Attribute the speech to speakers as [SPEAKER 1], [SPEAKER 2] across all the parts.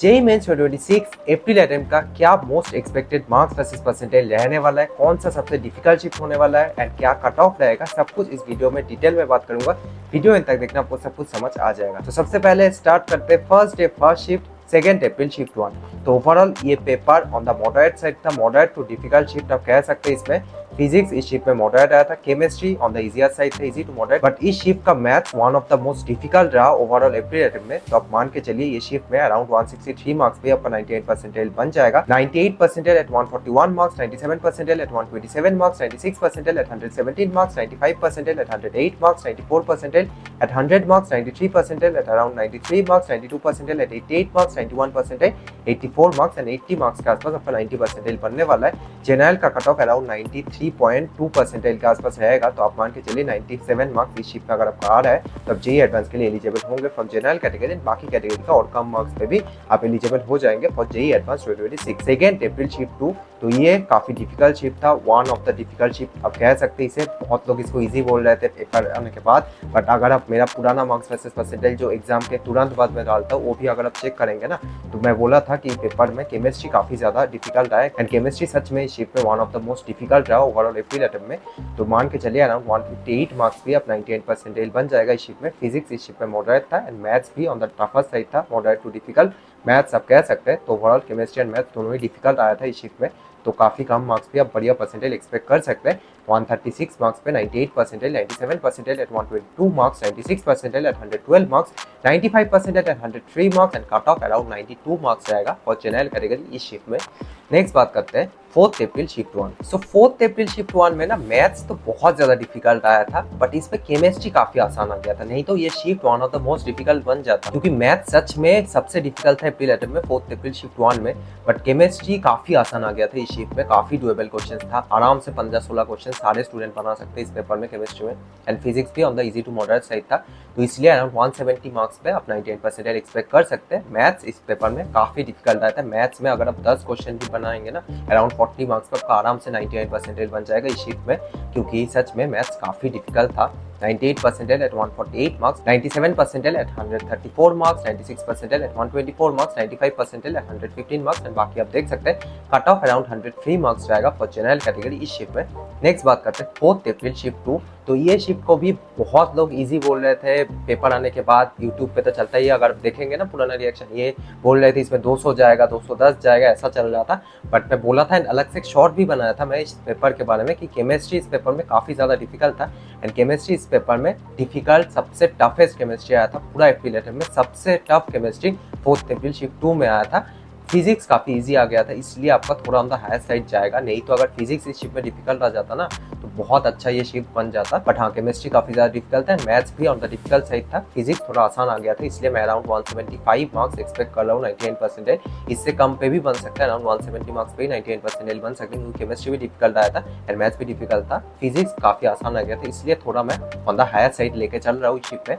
[SPEAKER 1] JEE mains 2026 अप्रैल attempt का क्या most expected marks versus percentage रहने वाला है, कौन सा सबसे डिफिकल्ट शिफ्ट होने वाला है एंड क्या कट ऑफ रहेगा, सब कुछ इस वीडियो में डिटेल में बात करूंगा। वीडियो एंड तक देखना, आपको सब कुछ समझ आ जाएगा। तो सबसे पहले स्टार्ट करते हैं फर्स्ट डे फर्स्ट शिफ्ट 2 अप्रैल शिफ्ट 1। तो ओवरऑल ये paper on the moderate side था, मॉडरेट टू डिफिकल्ट शिफ्ट आप कह सकते हैं। इसमें फिजिक्स इस शिफ्ट में मॉडरेट आया था, chemistry on the easier side था, इजी टू मॉडरेट। बट इस शिफ्ट का maths one of the most difficult रहा ओवरऑल अप्रैल अटेम्प्ट में। तो आप मान के चलिए ये शिफ्ट में अराउंड 163 मार्क्स पे आपका 98 परसेंटेज बन जाएगा। 98 percentage at 141 marks, 97 percentage at 127 marks, 96 percentage at 117 marks, 95 percentage at 108 marks, 94 percentage at 100 marks, 93 percentage at around 93 marks, 92 percentage at 88 marks, 91 percentage 84 marks and 80 marks के आसपास आपका 90 परसेंटेज बनने वाला है। जनरल का कट ऑफ अराउंड 93.2 परसेंटेज के आसपास रहेगा। तो आप मान के चलिए 97 मार्क्स इस शिफ्ट में अगर आपका आ रहा है तो आप जेईई एडवांस के लिए एलिजिबल होंगे फ्रॉम जनरल कैटेगरी। बाकी कैटेगरी का और कम मार्क्स पे भी आप एलिजिबल हो जाएंगे for JEE advance 2026। Second April shift 2, तो ये काफी डिफिकल्ट शिफ्ट था, one of the difficult shift आप कह सकते हैं इसे। बहुत लोग इसको इजी बोल रहे थे पेपर आने के बाद, बट अगर आप मेरा पुराना मार्क्स वर्सेस परसेंटेज जो एग्जाम के तुरंत बाद में डालता हूँ वो भी अगर आप चेक करेंगे ना, तो मैं बोला था कि पेपर में केमिस्ट्री काफी ज्यादा डिफिकल्ट आया एंड केमिस्ट्री सच में इस शिफ्ट में one of the most difficult रहा ओवरऑल अप्रैल अटेम्प्ट में। तो मान के चलिए अराउंड 158 मार्क्स भी आप 98 परसेंटेज बन जाएगा इस शिफ्ट में। फिजिक्स इस शिफ्ट में मॉडरेट था एंड मैथ्स भी ऑन द टफेस्ट साइड था, मॉडरेट टू डिफिकल्ट मैथ्स आप कह सकते हैं। तो ओवरऑल केमिस्ट्री एंड मैथ्स दोनों ही डिफिकल्ट आया था इस शिफ्ट में। तो काफी कम मार्क्स भी आप बढ़िया परसेंटेज एक्सपेक्ट कर सकते हैं। 136 मार्क्स पे 98 percentage, 97 percentage at 122 marks, 96 percentage at 112 marks, 95 percentage at 103 marks and cut off around 92 marks रहेगा और जनरल कैटेगरी इस शिफ्ट में। नेक्स्ट बात करते हैं 4 अप्रैल शिफ्ट 1। सो 4 अप्रैल शिफ्ट 1 में ना मैथ्स तो बहुत ज्यादा डिफिकल्ट आया था, बट इसमें केमिस्ट्री काफी आसान आ गया था। नहीं तो ये shift one of the most difficult बन जाता, क्योंकि मैथ्स सच में सबसे डिफिकल्ट था अप्रैल अटेम्प्ट में 4 अप्रैल शिफ्ट 1 में। बट केमिस्ट्री काफी आसान आ गया था इस शिफ्ट में, काफी डुएबल क्वेश्चन था, आराम से 15-16 क्वेश्चन सारे स्टूडेंट बना सकते हैं इस पेपर में केमिस्ट्री में। एंड फिजिक्स भी on the easy to moderate side था, तो इसलिए अराउंड 170 मार्क्स पे आप 98 परसेंटेज एक्सपेक्ट कर सकते हैं। मैथ्स इस पेपर में काफी डिफिकल्ट आया था। मैथ्स में अगर आप 10 क्वेश्चन भी बनाएंगे ना, अराउंड 40 मार्क्स पर आपका आराम से 98 परसेंटेज बन जाएगा इस शिफ्ट में, क्योंकि सच में मैथ्स काफी डिफिकल्ट था। 98 percentage at 148 marks, 97 percentage at 134 marks, 96 percentage at 124 marks, 95 percentage at 115 marks and बाकी आप देख सकते हैं कट ऑफ अराउंड 103 मार्क्स रहेगा फॉर जनरल कैटेगरी इस शिफ्ट में। नेक्स्ट बात करते हैं 4 अप्रैल शिफ्ट 2। तो ये शिफ्ट को भी बहुत लोग इजी बोल रहे थे पेपर आने के बाद, यूट्यूब पे तो चलता ही है, अगर देखेंगे ना पुराना रिएक्शन, ये बोल रहे थे इसमें 200 जाएगा, 210 जाएगा, ऐसा चल रहा था। बट मैं बोला था, अलग से एक शॉर्ट भी बनाया था मैं इस पेपर के बारे में कि केमिस्ट्री इस पेपर में काफी ज्यादा डिफिकल्ट था एंड केमिस्ट्री इस पेपर में डिफिकल्ट सबसे टफेस्ट केमिस्ट्री आया था पूरा अप्रैल अटेम्प्ट में। सबसे टफ केमिस्ट्री 4 अप्रैल शिफ्ट 2 में आया था। फिजिक्स काफी इजी आ गया था, इसलिए आपका थोड़ा ऑन द हायर साइड जाएगा। नहीं तो अगर फिजिक्स इस शिफ्ट में डिफिकल्ट आ जाता ना तो बहुत अच्छा ये शिफ्ट बन जाता। बट हाँ, केमिस्ट्री काफी ज्यादा डिफिकल्ट है, मैथ्स भी ऑन द डिफिकल्ट साइड था, फिजिक्स थोड़ा आसान आ गया था, इसलिए मैं अराउंड 175 मार्क्स एक्सपेक्ट कर रहा हूँ 98 परसेंटेज। इससे कम पे भी बन सकता है, अराउंड 170 मार्क्स पे ही 98 परसेंटेज बन सकते हैं, क्योंकि केमिस्ट्री भी डिफिकल्ट आया था एंड मैथ्स भी डिफिकल्ट था। फिजिक्स काफी आसान आ गया था, इसलिए थोड़ा मैं ऑन द हायर साइड लेके चल रहा हूँ इस शिफ्ट में।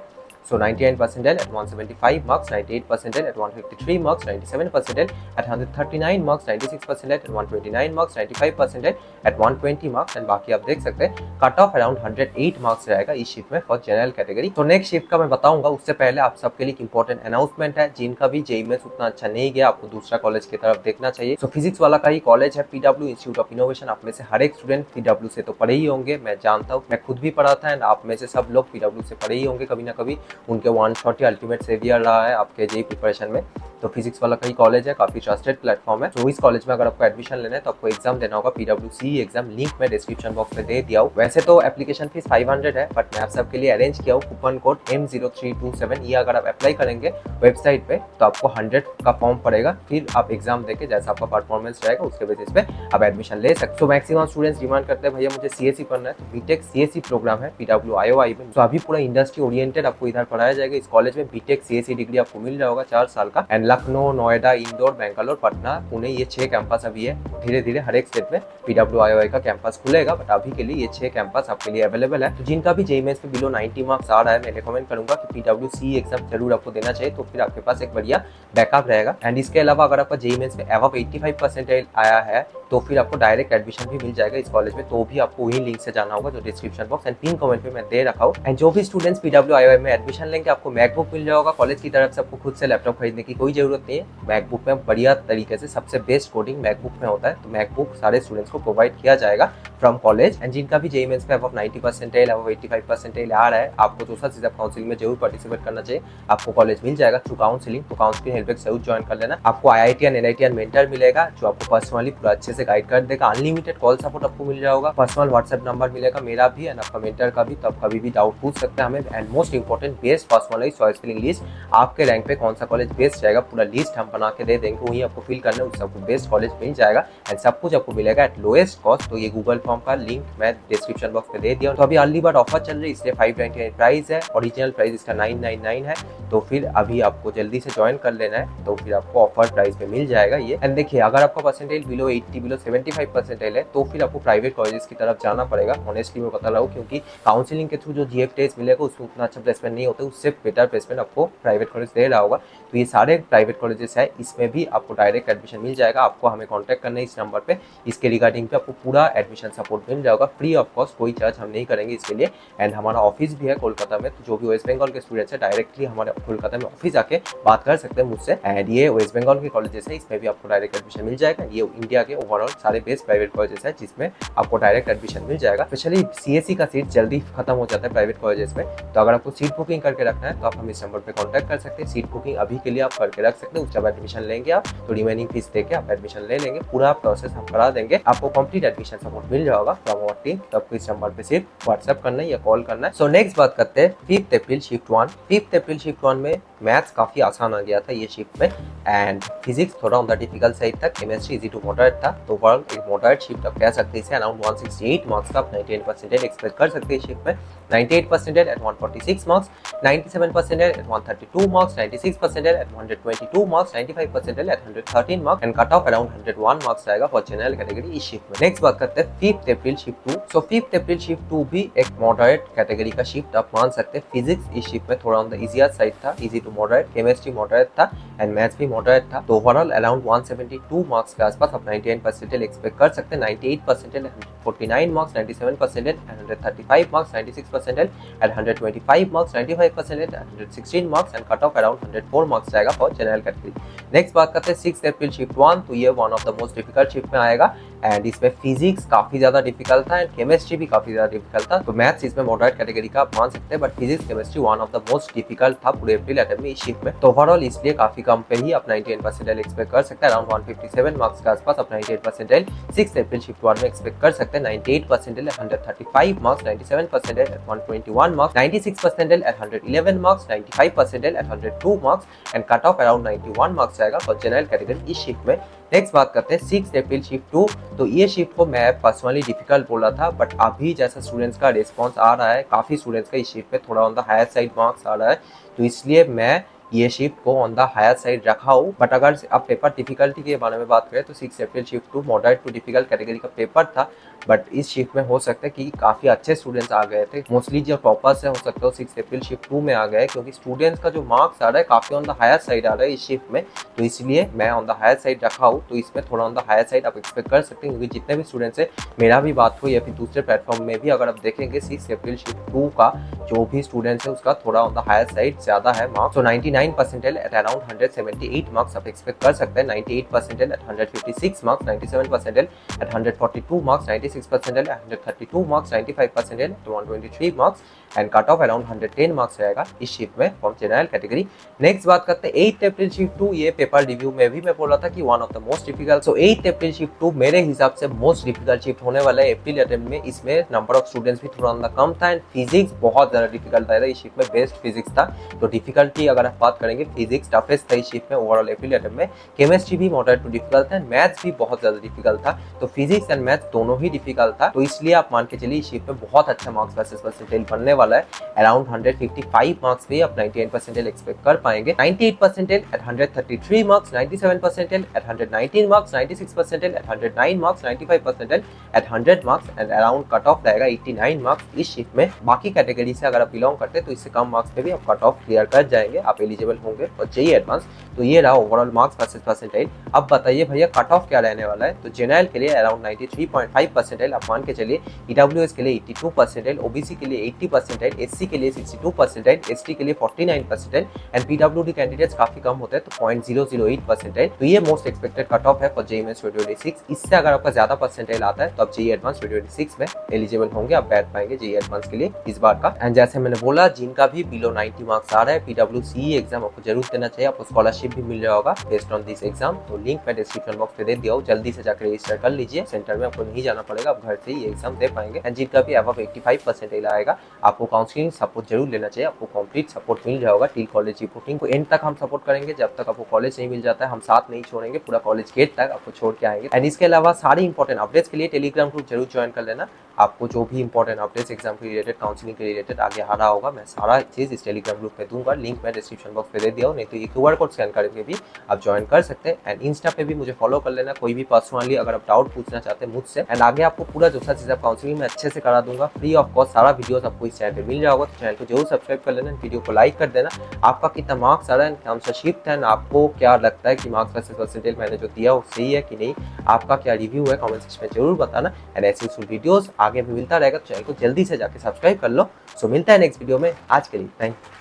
[SPEAKER 1] So 99 percentile at 175 marks, 98 percentile at 153 marks, 97 percentile at 139 marks, 96 percentile at 129 marks, 95 percentile at 120 marks and बाकी आप देख सकते हैं कट ऑफ अराउंड 108 मार्क्स रहेगा इस शिफ्ट में फॉर जनरल कैटेगरी। तो नेक्स्ट शिफ्ट का मैं बताऊंगा, उससे पहले आप सबके लिए इंपॉर्टेंट अनाउंसमेंट है। जिनका भी जेईई में उतना अच्छा नहीं गया, आपको दूसरा कॉलेज की तरफ देखना चाहिए। तो फिजिक्स वाला का ही कॉलेज है पीडब्ल्यू इंस्टीट्यूट ऑफ इनोवेशन। आप में से हर एक स्टूडेंट पीडब्ल्यू से तो पढ़े ही होंगे, मैं जानता हूँ, मैं खुद भी पढ़ा था एंड आप में से सब लोग पीडब्ल्यू से पढ़े ही होंगे कभी ना कभी। उनके वन शॉट अल्टीमेट सेवियर रहा है आपके जेईई प्रिपरेशन में। तो फिजिक्स वाला कई कॉलेज है, काफी ट्रस्टेड प्लेटफॉर्म है। तो इस कॉलेज में अगर आपको एडमिशन लेना है तो आपको एग्जाम देना होगा, पीडब्ल्यूसी एग्जाम लिंक में डिस्क्रिप्शन बॉक्स में दे दिया हूँ। वैसे तो एप्लीकेशन फीस 500 है, बट मैं आप सबके लिए अरेंज किया हूँ कूपन कोड M0327। ये अगर आप अप्लाई करेंगे वेबसाइट पे तो आपको 100 का फॉर्म पड़ेगा, फिर आप एग्जाम देके जैसा आपका परफॉर्मेंस रहेगा उसके बेसिस पे आप एडमिशन ले सकते हो। तो मैक्सिमम स्टूडेंट्स डिमांड करते हैं भैया मुझे सीएससी पढ़ना है, तो बीटेक सीएससी प्रोग्राम है पीडब्ल्यू IOI में। तो अभी पूरा इंडस्ट्री ओरिएंटेड आपको इधर पढ़ाया जाएगा। इस कॉलेज में बीटेक सीएससी डिग्री आपको मिल जाएगा 4 साल का एंड लखनऊ, नोएडा, इंदौर, बेंगलोर, पटना, पुणे, ये 6 कैंपस अभी है। धीरे धीरे हर एक स्टेट में पीडब्ल्यू IOI का कैंपस खुलेगा, बट अभी के लिए ये 6 कैंपस आपके लिए अवेलेबल है। तो जिनका भी जेईई मेंस पे बिलो 90 मार्क्स आ रहा है, मैं रिकमेंड करूंगा कि पीडब्ल्यूसी एग्जाम जरूर आपको देना चाहिए, तो फिर आपके पास एक बढ़िया बैकअप रहेगा। एंड इसके अलावा अगर आपका जेईई मेंस पे अबव 85 परसेंटेज आया है तो फिर आपको डायरेक्ट एडमिशन भी मिल जाएगा इस कॉलेज में। तो भी आपको वही लिंक से जाना होगा जो description box and pin comment पे मैं दे रखा हूँ। एंड जो भी स्टूडेंट्स PWIY में एडमिशन लेंगे आपको मैकबुक मिल जाएगा कॉलेज की तरफ से। आपको खुद से लैपटॉप खरीदने की कोई जरूरत नहीं है। मैकबुक में बढ़िया तरीके से सबसे बेस्ट कोडिंग मैकबुक में होता है। तो मैकबुक सारे स्टूडेंट्स को प्रोवाइड किया जाएगा फ्रॉम कॉलेज। एंड जिनका भी जेईई मेंस में अब 90% अब 85% आ रहा है, आपको तो सर सीधा काउंसलिंग में जरूर पार्टिसिपेट करना चाहिए। आपको कॉलेज मिल जाएगा थ्रू काउंसलिंग। तो काउंसलिंग हेल्प डेस्क जरूर ज्वाइन कर लेना। आपको IITian NITian मेंटर मिलेगा जो आपको पर्सनली पूरा अच्छे से गाइड कर देगा। अनलिमिटेड कॉल सपोर्ट आपको मिल जाएगा। पर्सनल व्हाट्सएप नंबर मिलेगा मेरा भी एंड आपका मेंटर का भी। तो आप कभी भी डाउट पूछ सकते हैं हमें। And most important best personalized choice filling list, आपके रैंक पे कौन सा कॉलेज बेस्ट जाएगा पूरा लिस्ट हम बना के दे देंगे। वही आपको फिल करना है, उससे आपको बेस्ट कॉलेज मिल जाएगा एंड सब कुछ आपको मिलेगा एट लोएस्ट कॉस्ट। तो ये गूगल फॉर्म का लिंक मैं डिस्क्रिप्शन बॉक्स में दे दिया। तो अभी अर्ली बर्ड ऑफर चल रही है इसलिए 599 प्राइस है। ओरिजिनल प्राइस इसका 999 है। तो फिर अभी आपको जल्दी से ज्वाइन कर लेना है। तो फिर आपको ऑफर प्राइस पे मिल जाएगा ये। एंड देखिए अगर आपका परसेंटेज बिलो 80 बिलो 75% है तो फिर आपको प्राइवेट कॉलेजेस की तरफ जाना पड़ेगा। ऑनेस्टली मैं बता रहा हूँ, क्योंकि काउंसलिंग के थ्रू जो GF टेस्ट मिलेगा उसमें उतना अच्छा प्लेसमेंट नहीं होता। उससे बेटर प्लेसमेंट आपको प्राइवेट कॉलेज दे रहा होगा। तो ये सारे प्राइवेट कॉलेजेस है, इसमें भी आपको डायरेक्ट एडमिशन मिल जाएगा। आपको हमें कॉन्टैक्ट करना है इस नंबर पे। इसके रिगार्डिंग पे आपको पूरा एडमिशन सपोर्ट मिल जाएगा फ्री ऑफ कॉस्ट। कोई चार्ज हम नहीं करेंगे इसके लिए। एंड हमारा ऑफिस भी है कोलकाता में। तो जो भी वेस्ट बंगाल के स्टूडेंट्स है डायरेक्टली हमारे कोलकाता में ऑफिस आके बात कर सकते हैं मुझसे। एंड ये वेस्ट बंगाल के कॉलेजेस है, इसमें भी आपको डायरेक्ट एडमिशन मिल जाएगा। ये इंडिया के ओवरऑल सारे बेस्ट प्राइवेट कॉलेजेस है जिसमें आपको डायरेक्ट एडमिशन मिल जाएगा। स्पेशली CSE का सीट जल्दी खत्म हो जाता है प्राइवेट कॉलेजेस में। तो अगर आपको सीट बुकिंग करके रखना है तो आप हम इस नंबर पे कांटेक्ट कर सकते हैं। सीट बुकिंग अभी के लिए आप करके रख सकते हैं। उसके बाद एडमिशन लेंगे आप तो रिमेनिंग फीस देके आप एडमिशन ले लेंगे। पूरा प्रोसेस हम करा देंगे। आपको कंप्लीट एडमिशन सपोर्ट मिल जाएगा फ्रॉम आवर टीम। तो आपको इस नंबर पे सिर्फ व्हाट्सएप करना है या कॉल करना है। सो नेक्स्ट बात करते हैं 5 अप्रैल शिफ्ट 1। 5 अप्रैल शिफ्ट 1 में मैथ्स काफी आसान आ गया था ये शिफ्ट में। एंड फिजिक्स थोड़ा ऑन द डिफिकल्ट साइड था। केमिस्ट्री इजी टू मॉडरेट था। तो ओवरऑल एक मॉडरेट शिफ्ट आप कह सकते हैं। इसे अराउंड 168 मार्क्स का आप 98% एक्सपेक्ट कर सकते हैं शिफ्ट में। 98% at 146 marks, 97% at 132 marks, 96% at 122 marks, 95% at 113 marks and cut off around 101 marks रहेगा फॉर जनरल कैटेगरी इस शिफ्ट में। नेक्स्ट बात करते हैं 5 अप्रैल शिफ्ट 2। सो 5 अप्रैल शिफ्ट 2 भी एक मॉडरेट कैटेगरी का शिफ्ट आप मान सकते हैं। फिजिक्स इस शिफ्ट में थोड़ा ऑन द इजियर साइड था, easy to moderate. Chemistry moderate था एंड मैथ्स भी मॉडरेट था। तो ओवरऑल अराउंड 172 मार्क्स के आसपास आप 99% एक्सपेक्ट कर सकते हैं। 98% at 149 marks, 97% at 135 marks, 96% at 125 marks, 95% at 116 marks and cut off around 104 marks जाएगा फॉर जनरल कैटेगरी। नेक्स्ट बात करते हैं 6 अप्रैल शिफ्ट 1। तो ये one of the most difficult shift में आएगा एंड इसमें फिजिक्स काफी ज्यादा डिफिकल्ट था एंड केमिस्ट्री भी काफी ज्यादा डिफिकल्ट था। तो मैथ्स इसमें मॉडरेट कैटेगरी का आप मान सकते हैं, but physics chemistry one of the most difficult था पूरे अप्रैल अटेम्प्ट में इस शिफ्ट में। तो ओवरऑल इसलिए काफी कम पे ही आप 98% एक्सपेक्ट कर सकते हैं। अराउंड 157 मार्क्स के आसपास आप 98% 6 अप्रैल शिफ्ट 1 में एक्सपेक्ट कर सकते हैं। 98% at 135 marks, 97% at 121 marks, 96% at 111 marks, 95% at 102 marks and cut off around 91 marks जाएगा फॉर जनरल कैटेगरी इस शिफ्ट में। नेक्स्ट बात करते हैं 6 अप्रैल शिफ्ट 2। तो ये शिफ्ट को मैं पर्सनली डिफिकल्ट बोला था, बट अभी जैसा स्टूडेंट्स का रिस्पॉन्स आ रहा है, काफी स्टूडेंट्स का इस शिफ्ट में थोड़ा on the higher side marks आ रहा है। तो इसलिए मैं ये शिफ्ट को ऑन द हायर साइड रखा हूँ। बट अगर आप पेपर डिफिकल्टी के बारे में बात करें तो 6 अप्रैल shift 2 moderate to difficult category का पेपर था। बट इस शिफ्ट में हो सकता है कि काफी अच्छे स्टूडेंट्स आ गए थे। मोस्टली जो टॉपर्स है हो सकता है 6 अप्रैल शिफ्ट 2 में आ गए, क्योंकि स्टूडेंट्स का जो मार्क्स आ रहा है काफी ऑन द हायर साइड आ रहा है इस शिफ्ट में। तो इसलिए मैं ऑन द हायर साइड रखा हूँ। तो इसमें थोड़ा ऑन द हायर साइड आप एक्सपेक्ट कर सकते हैं, क्योंकि जितने भी स्टूडेंट्स है, मेरा भी बात हुई या फिर दूसरे प्लेटफॉर्म में भी अगर आप देखेंगे 6 अप्रैल शिफ्ट 2 का जो भी स्टूडेंट्स है उसका थोड़ा ऑन द हायर साइड ज्यादा है मार्क्स। तो 99% एट अराउंड 178 मार्क्स आप एक्सपेक्ट कर सकते हैं। 98% at 156 marks, 97% at 142 marks, 96% at 132 marks, 95% at 123 marks and cut off around 110 marks रहेगा इस शिफ्ट में फ्रॉम जनरल कैटेगरी। नेक्स्ट बात करते हैं 8 अप्रैल शिफ्ट 2। ये पेपर रिव्यू में भी मैं बोला था कि one of the most difficult. So 8 April shift 2 मेरे हिसाब से मोस्ट डिफिकल्ट शिफ्ट होने वाला है अप्रैल अटेम्प्ट में। इसमें नंबर ऑफ स्टूडेंट्स भी थोड़ा अंदर कम था एंड फिजिक्स बहुत ज्यादा डिफिकल्ट आया था इस शिफ्ट में। बेस्ट फिजिक्स था। तो डिफिकल्टी अगर आप बात करेंगे, फिजिक्स टफेस्ट था इस शिफ्ट में ओवरऑल अप्रैल अटेम्प्ट में। केमिस्ट्री भी मॉडरेट टू डिफिकल्ट था एंड मैथ्स भी बहुत ज्यादा डिफिकल्ट था। तो फिजिक्स एंड मैथ्स दोनों ही डिफिकल्ट था। तो इसलिए आप मान के चलिए इस शिफ्ट में बहुत अच्छा मार्क्स वर्सेस परसेंटेज बनने वाला है। अराउंड 155 मार्क्स पे आप 98% एक्सपेक्ट कर पाएंगे। 98% at 133 marks, 97% at 119 marks, 96% at 109 marks, 95% at 100 marks and around cut off रहेगा 89 मार्क्स इस शिफ्ट में। बाकी कैटेगरी से अगर आप बिलोंग करते हैं तो इससे कम मार्क्स पे भी आप कट ऑफ क्लियर कर जाएंगे, आप एलिजिबल होंगे और जेईई एडवांस। तो ये रहा ओवरऑल मार्क्स वर्सेस परसेंटाइल। अब बताइए भैया कट ऑफ क्या रहने वाला है। तो जनरल के लिए अराउंड 93.5 परसेंटाइल आप मान के चलिए, ईडब्ल्यूएस के लिए 82 परसेंटाइल, ओबीसी के लिए 80 परसेंटाइल, एससी के लिए 62 परसेंटाइल, एसटी के लिए 49 परसेंटाइल एंड पीडब्ल्यूडी कैंडिडेट्स काफी कम होते हैं तो 0.008 परसेंटाइल। तो ये मोस्ट एक्सपेक्टेड कट ऑफ है फॉर जेईई मेंस 2026। इससे अगर आपका ज्यादा परसेंटाइल आता है तो आप जेईई एडवांस 2026 में एलिजिबल होंगे, आप बैठ पाएंगे जेईई एडवांस के लिए इस बार का। एंड जैसे मैंने बोला, जिनका भी बिलो 90 मार्क्स आ रहा है, पीडब्ल्यूसी एग्जाम आपको जरूर देना चाहिए, आपको स्कॉलरशिप भी मिल जाएगा बेस्ड ऑन दिस एग्जाम। तो लिंक मैं डिस्क्रिप्शन बॉक्स पे दे दिया हूँ, जल्दी से जाकर रजिस्टर कर लीजिए। सेंटर में आपको नहीं जाना पड़ेगा, आप घर से ही एग्जाम दे पाएंगे। एंड जिनका भी अबव 85 परसेंटाइल आएगा, आपको काउंसलिंग सपोर्ट जरूर लेना चाहिए, आपको कंप्लीट सपोर्ट मिल जाएगा। टिल कॉलेज रिपोर्टिंग को एंड तक हम सपोर्ट करेंगे, जब तक आपको कॉलेज नहीं मिल जाता है हम साथ नहीं छोड़ेंगे, पूरा कॉलेज गेट तक आपको छोड़ के आएंगे। एंड इसके अलावा सारी इंपॉर्टेंट अपडेट्स के लिए टेलीग्राम ग्रुप जरूर ज्वाइन कर लेना। आपको जो भी इंपॉर्टेंट अपडेट्स एग्जाम के रिलेटेड, काउंसलिंग के रिलेटेड आगे आ रहा होगा, मैं सारा चीज इस टेलीग्राम ग्रुप पे दूंगा। लिंक मैं डिस्क्रिप्शन बॉक्स पे दे दिया हूँ, नहीं तो ये QR कोड स्कैन करके भी आप ज्वाइन कर सकते हैं। एंड इंस्टा पे भी मुझे फॉलो कर लेना, कोई भी पर्सनली अगर आप डाउट पूछना चाहते हैं मुझसे। एंड आगे आपको पूरा जो सा चीज काउंसलिंग में अच्छे से करा दूंगा, फ्री ऑफ कॉस्ट सारा वीडियोस आपको इस चैनल पे मिल जाएगा। तो चैनल को जरूर सब्सक्राइब कर लेना, वीडियो को लाइक कर देना। आपका कितना मार्क्स आ रहा है, कौन सा शिफ्ट है, आपको क्या लगता है कि मार्क्स वर्सेस परसेंटाइल मैंने जो दिया वो सही है कि नहीं, आपका क्या रिव्यू है, कमेंट सेक्शन में जरूर बताना। एंड ऐसे यूजफुल वीडियोस आगे भी मिलता रहेगा, तो चैनल को जल्दी से जाके सब्सक्राइब कर लो। सो मिलता है नेक्स्ट वीडियो में, आज के लिए थैंक यू।